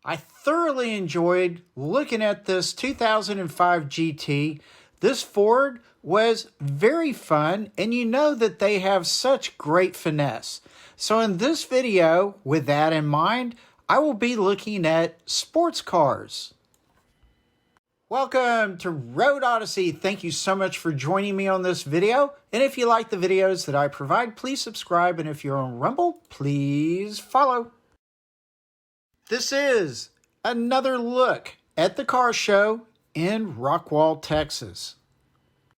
I thoroughly enjoyed looking at this 2005 GT. This Ford was very fun, and you know that they have such great finesse. So in this video, with that in mind, I will be looking at sports cars. Welcome to Road Odyssey. Thank you so much for joining me on this video. And if you like the videos that I provide, please subscribe. And if you're on Rumble, please follow. This is another look at the car show in Rockwall, Texas.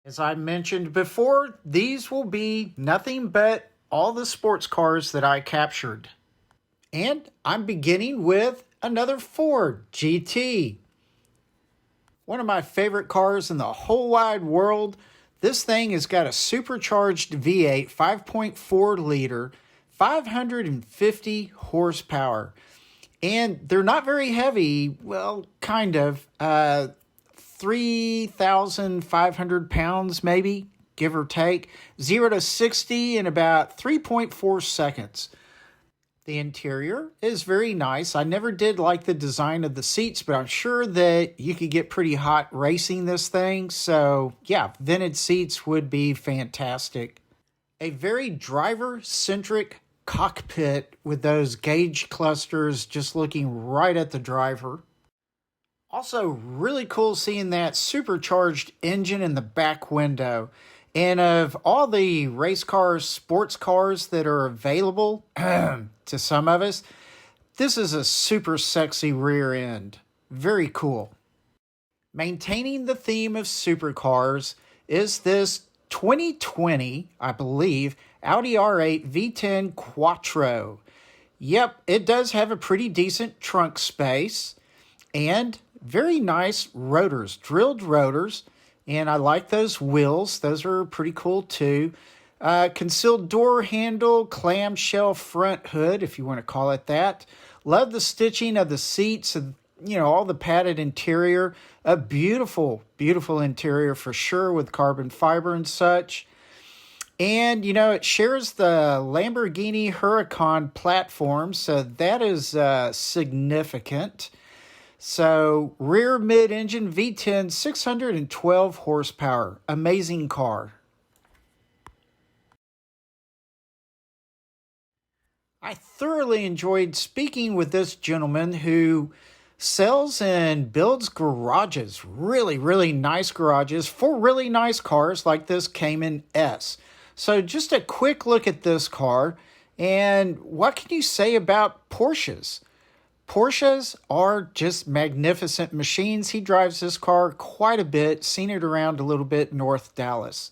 As I mentioned before, these will be nothing but all the sports cars that I captured. And I'm beginning with another Ford GT. One of my favorite cars in the whole wide world. This thing has got a supercharged V8, 5.4 liter, 550 horsepower. And they're not very heavy, well, kind of, 3,500 pounds maybe, give or take. 0 to 60 in about 3.4 seconds. The interior is very nice. I never did like the design of the seats, but I'm sure that you could get pretty hot racing this thing. So yeah, vintage seats would be fantastic. A very driver-centric cockpit with those gauge clusters just looking right at the driver. Also really cool seeing that supercharged engine in the back window. And of all the race cars, sports cars that are available to some of us, this is a super sexy rear end. Very cool. Maintaining the theme of supercars is this 2020, I believe, Audi R8 V10 Quattro. Yep, it does have a pretty decent trunk space and very nice rotors, drilled rotors. And I like those wheels. Those are pretty cool too. Concealed door handle, clamshell front hood, if you want to call it that. Love the stitching of the seats and, all the padded interior. A beautiful, beautiful interior for sure with carbon fiber and such. And, it shares the Lamborghini Huracan platform, so that is significant. So, rear mid-engine V10, 612 horsepower. Amazing car. I thoroughly enjoyed speaking with this gentleman who sells and builds garages. Really, really nice garages for really nice cars like this Cayman S. So just a quick look at this car. And what can you say about Porsches? Porsches are just magnificent machines. He drives this car quite a bit, seen it around a little bit North Dallas.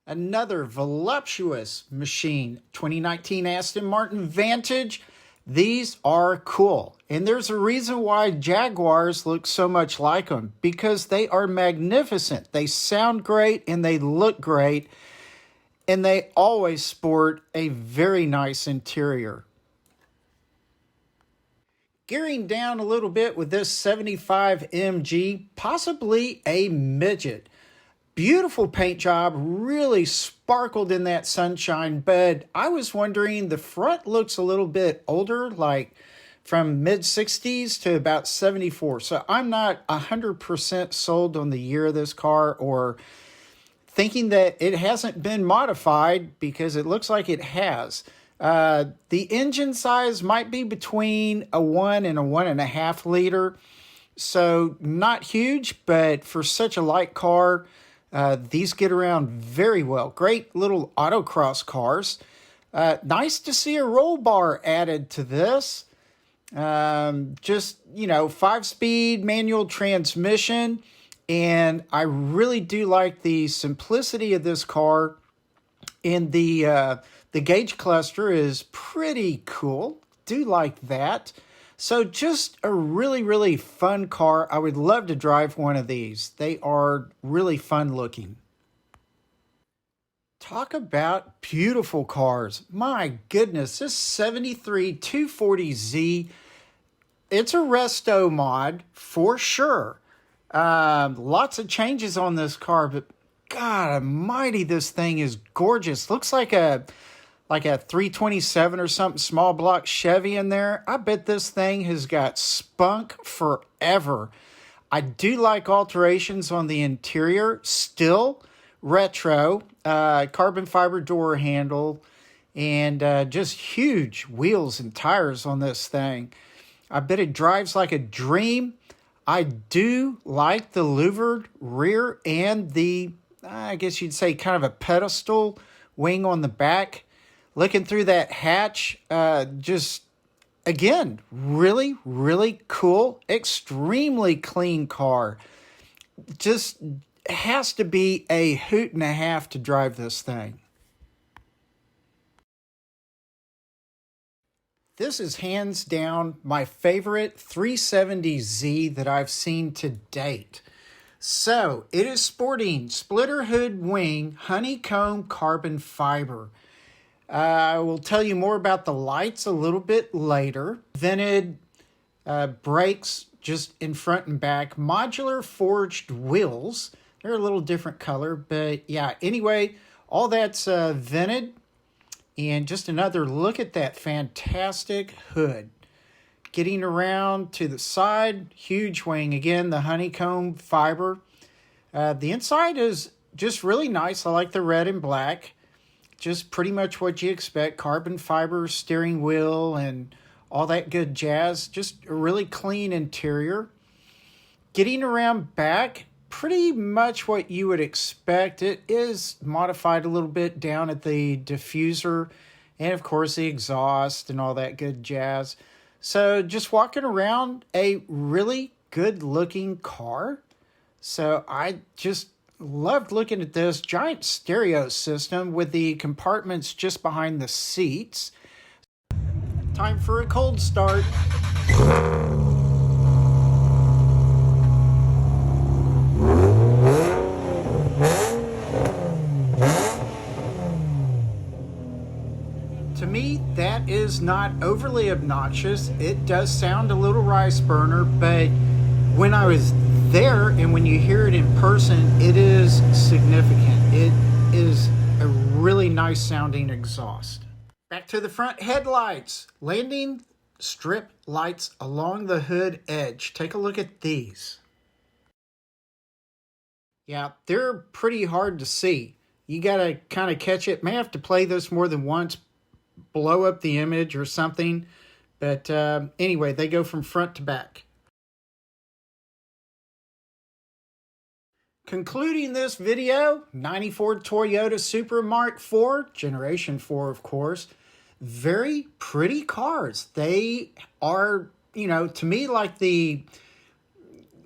Another voluptuous machine, 2019 Aston Martin Vantage. These are cool. And there's a reason why Jaguars look so much like them, because they are magnificent. They sound great and they look great. And they always sport a very nice interior. Gearing down a little bit with this 75 MG, possibly a midget. Beautiful paint job, really sparkled in that sunshine, but I was wondering, the front looks a little bit older, like from mid-60s to about 74. So I'm not 100% sold on the year of this car, or thinking that it hasn't been modified, because it looks like it has. The engine size might be between a 1 and a 1.5 liter. So not huge, but for such a light car, these get around very well. Great little autocross cars. Nice to see a roll bar added to this. Just, 5-speed manual transmission. And I really do like the simplicity of this car. And the gauge cluster is pretty cool. Do like that. So just a really, really fun car. I would love to drive one of these. They are really fun looking. Talk about beautiful cars. My goodness, this 73 240Z, it's a resto mod for sure. Lots of changes on this car, but God almighty, this thing is gorgeous. Looks like a like a 327 or something, small block Chevy in there, I bet this thing has got spunk forever. I do like alterations on the interior, still retro, carbon fiber door handle, and just huge wheels and tires on this thing. I bet it drives like a dream. I do like the louvered rear and the, I guess you'd say, kind of a pedestal wing on the back. Looking through that hatch, just, again, really, really cool, extremely clean car. Just has to be a hoot and a half to drive this thing. This is hands down my favorite 370Z that I've seen to date. So, it is sporting splitter hood wing, honeycomb carbon fiber. I will tell you more about the lights a little bit later. Vented brakes just in front and back. Modular forged wheels. They're a little different color, but yeah, anyway, all that's vented. And just another look at that fantastic hood. Getting around to the side, huge wing. Again, the honeycomb fiber. The inside is just really nice. I like the red and black. Just pretty much what you expect. Carbon fiber steering wheel and all that good jazz. Just a really clean interior. Getting around back, pretty much what you would expect. It is modified a little bit down at the diffuser and, of course, the exhaust and all that good jazz. So just walking around, a really good-looking car. So I just loved looking at this giant stereo system with the compartments just behind the seats. Time for a cold start. To me, that is not overly obnoxious. It does sound a little rice burner, but when I was there and when you hear it in person, it is significant. It is a really nice sounding exhaust. Back to the front headlights. Landing strip lights along the hood edge. Take a look at these. Yeah, they're pretty hard to see. You gotta kind of catch it. May have to play this more than once, blow up the image or something. But anyway, they go from front to back. Concluding this video, 94 Toyota Supra Mark IV, Generation 4, of course. Very pretty cars. They are, to me, like a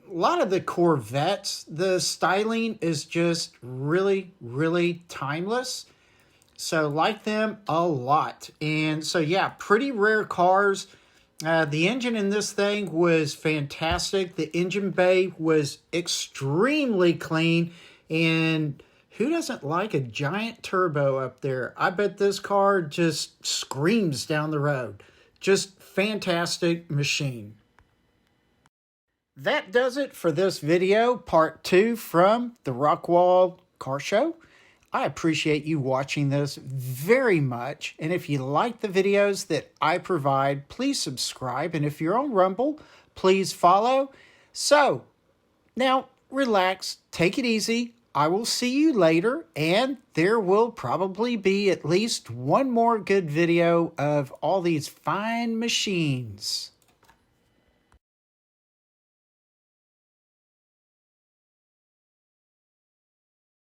lot of the Corvettes, the styling is just really, really timeless. So like them a lot. And so, yeah, pretty rare cars. The engine in this thing was fantastic. The engine bay was extremely clean. And who doesn't like a giant turbo up there? I bet this car just screams down the road. Just fantastic machine. That does it for this video, part 2 from the Rockwall Car Show. I appreciate you watching this very much. And if you like the videos that I provide, please subscribe. And if you're on Rumble, please follow. So, now relax, take it easy. I will see you later. And there will probably be at least one more good video of all these fine machines.